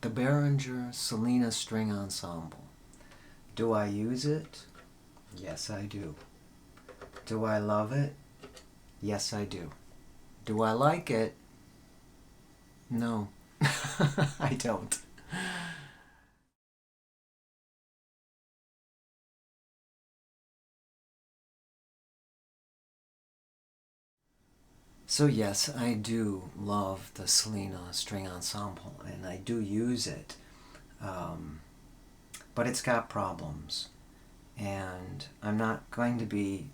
The Behringer SOLINA String Ensemble. Do I use it? Yes, I do. Do I love it? Yes, I do. Do I like it? No, I don't. So yes, I do love the Solina String Ensemble, and I do use it, but it's got problems, and I'm not going to be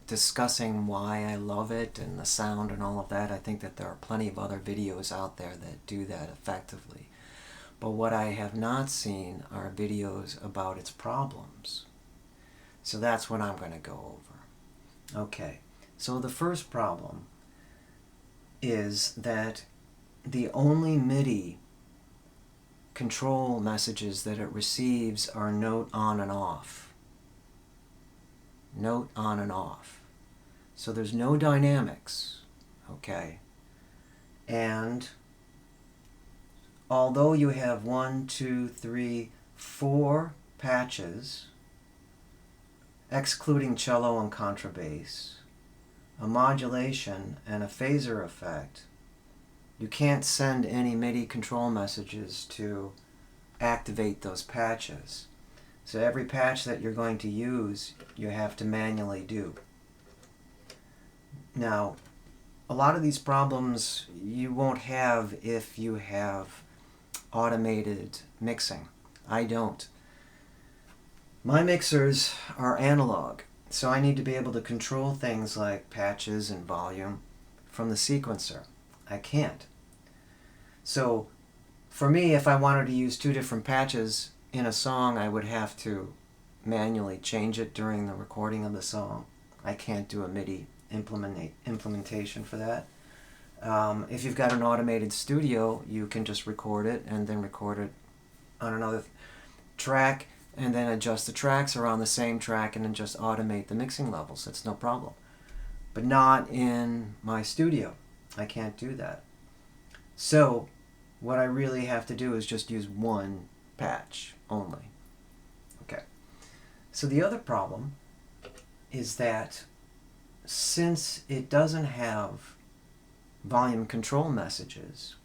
discussing why I love it and the sound and all of that. I think that there are plenty of other videos out there that do that effectively, but what I have not seen are videos about its problems. So that's what I'm going to go over. Okay, so the first problem is that the only MIDI control messages that it receives are note on and off. Note on and off. So there's no dynamics, okay? And although you have 1, 2, 3, 4 patches, excluding cello and contrabass, a modulation, and a phaser effect, you can't send any MIDI control messages to activate those patches. So every patch that you're going to use, you have to manually do. Now, a lot of these problems you won't have if you have automated mixing. I don't. My mixers are analog. So I need to be able to control things like patches and volume from the sequencer. I can't. So for me, if I wanted to use 2 different patches in a song, I would have to manually change it during the recording of the song. I can't do a MIDI implementation for that. If you've got an automated studio, you can just record it and then record it on another track, and then adjust the tracks around the same track and then just automate the mixing levels. That's no problem. But not in my studio. I can't do that. So what I really have to do is just use 1 patch only. Okay. So the other problem is that since it doesn't have volume control messages,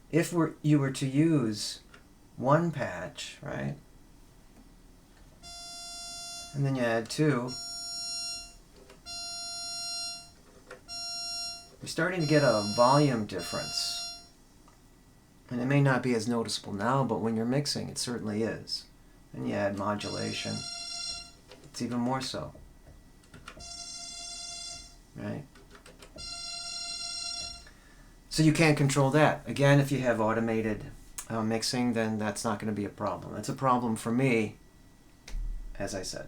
if you were to use 1 patch, right? And then you add 2. You're starting to get a volume difference. And it may not be as noticeable now, but when you're mixing, it certainly is. And you add modulation. It's even more so. Right? So you can't control that. Again, if you have automated mixing, then that's not going to be a problem. It's a problem for me, as I said.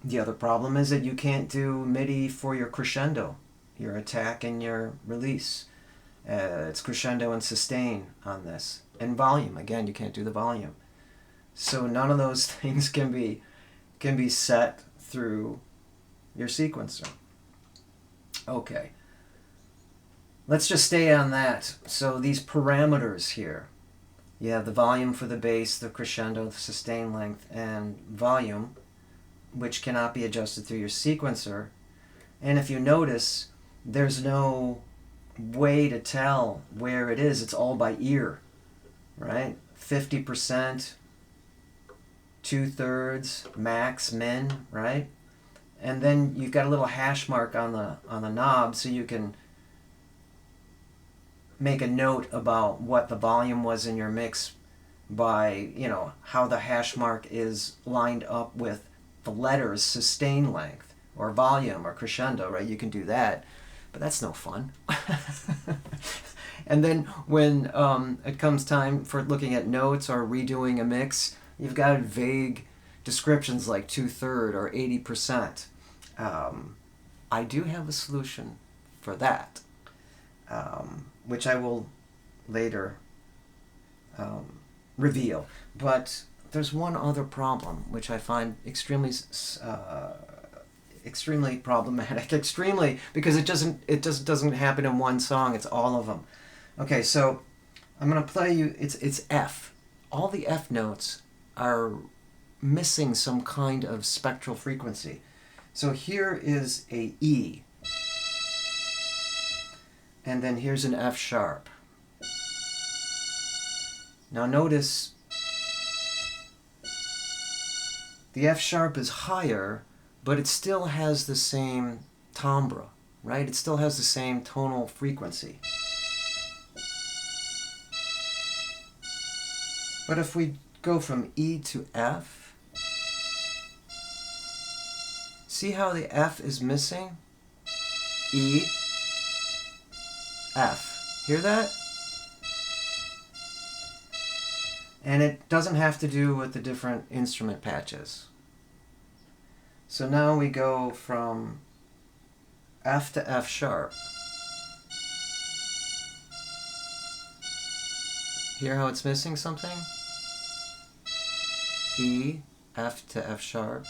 The other problem is that you can't do MIDI for your crescendo, your attack and your release. It's crescendo and sustain on this. And volume, again, you can't do the volume. So none of those things can be set through your sequencer. Okay. Let's just stay on that. So these parameters here, you have the volume for the bass, the crescendo, the sustain length, and volume, which cannot be adjusted through your sequencer. And if you notice, there's no way to tell where it is. It's all by ear, right? 50%, 2/3, max, min, right? And then you've got a little hash mark on the knob, so you can make a note about what the volume was in your mix by, you know, how the hash mark is lined up with the letters sustain length or volume or crescendo, right? You can do that, but that's no fun. And then when it comes time for looking at notes or redoing a mix, you've got vague descriptions like 2/3 or 80%. I do have a solution for that, which I will later reveal. But there's one other problem which I find extremely problematic. Extremely, because it just doesn't happen in one song. It's all of them. Okay, so I'm going to play you, it's F. All the F notes are missing some kind of spectral frequency. So here is a E. And then here's an F sharp. Now notice the F sharp is higher, but it still has the same timbre, right? It still has the same tonal frequency. But if we go from E to F, see how the F is missing? E, F. Hear that? And it doesn't have to do with the different instrument patches. So now we go from F to F sharp. Hear how it's missing something? E, F to F sharp.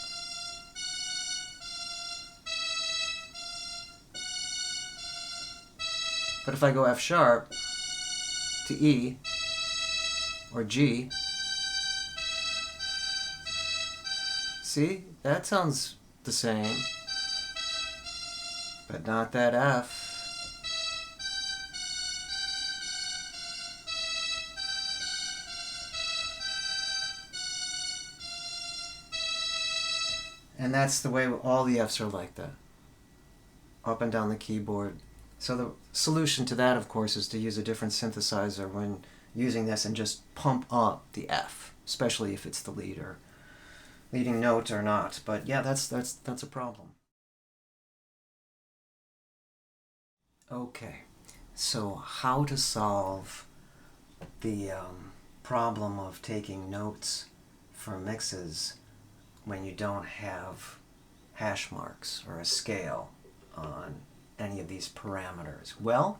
But if I go F sharp to E or G, see, that sounds the same, but not that F. And that's the way all the Fs are like that, up and down the keyboard. So the solution to that, of course, is to use a different synthesizer when using this and just pump up the F, especially if it's the leading note or not. But yeah, that's a problem. Okay, so how to solve the problem of taking notes for mixes when you don't have hash marks or a scale on any of these parameters? Well,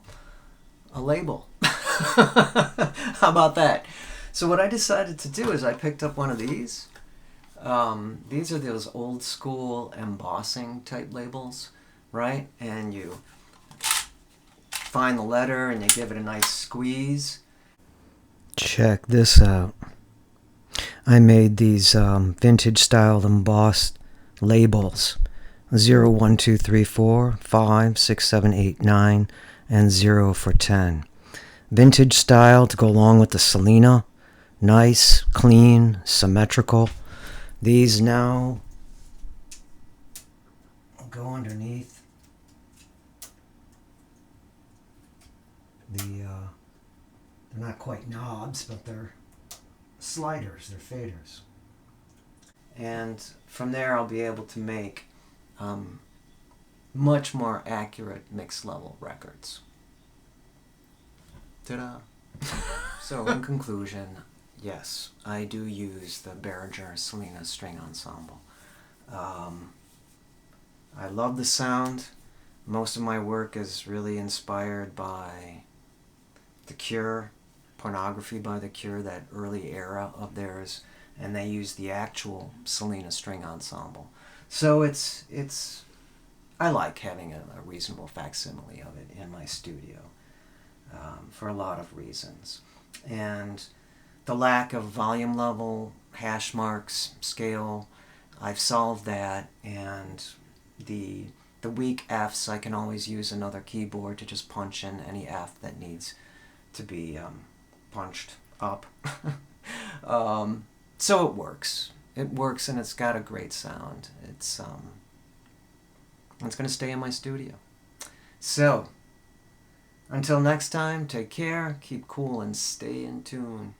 a label. How about that? So what I decided to do is I picked up one of these. These are those old school embossing type labels, right? And you find the letter and you give it a nice squeeze. Check this out. I made these vintage style embossed labels. 0, 1, 2, 3, 4, 5, 6, 7, 8, 9, and 0 for 10. Vintage style to go along with the Solina. Nice, clean, symmetrical. These now go underneath they're not quite knobs, but they're sliders, they're faders. And from there I'll be able to make much more accurate mix level records. Ta-da! So in conclusion, yes, I do use the Behringer SOLINA String Ensemble. I love the sound. Most of my work is really inspired by The Cure, Pornography by The Cure, that early era of theirs, and they use the actual SOLINA String Ensemble. So I like having a reasonable facsimile of it in my studio for a lot of reasons. And the lack of volume level, hash marks, scale, I've solved that, and the weak Fs, I can always use another keyboard to just punch in any F that needs to be punched up. So it works. It works, and it's got a great sound. It's going to stay in my studio. So, until next time, take care, keep cool, and stay in tune.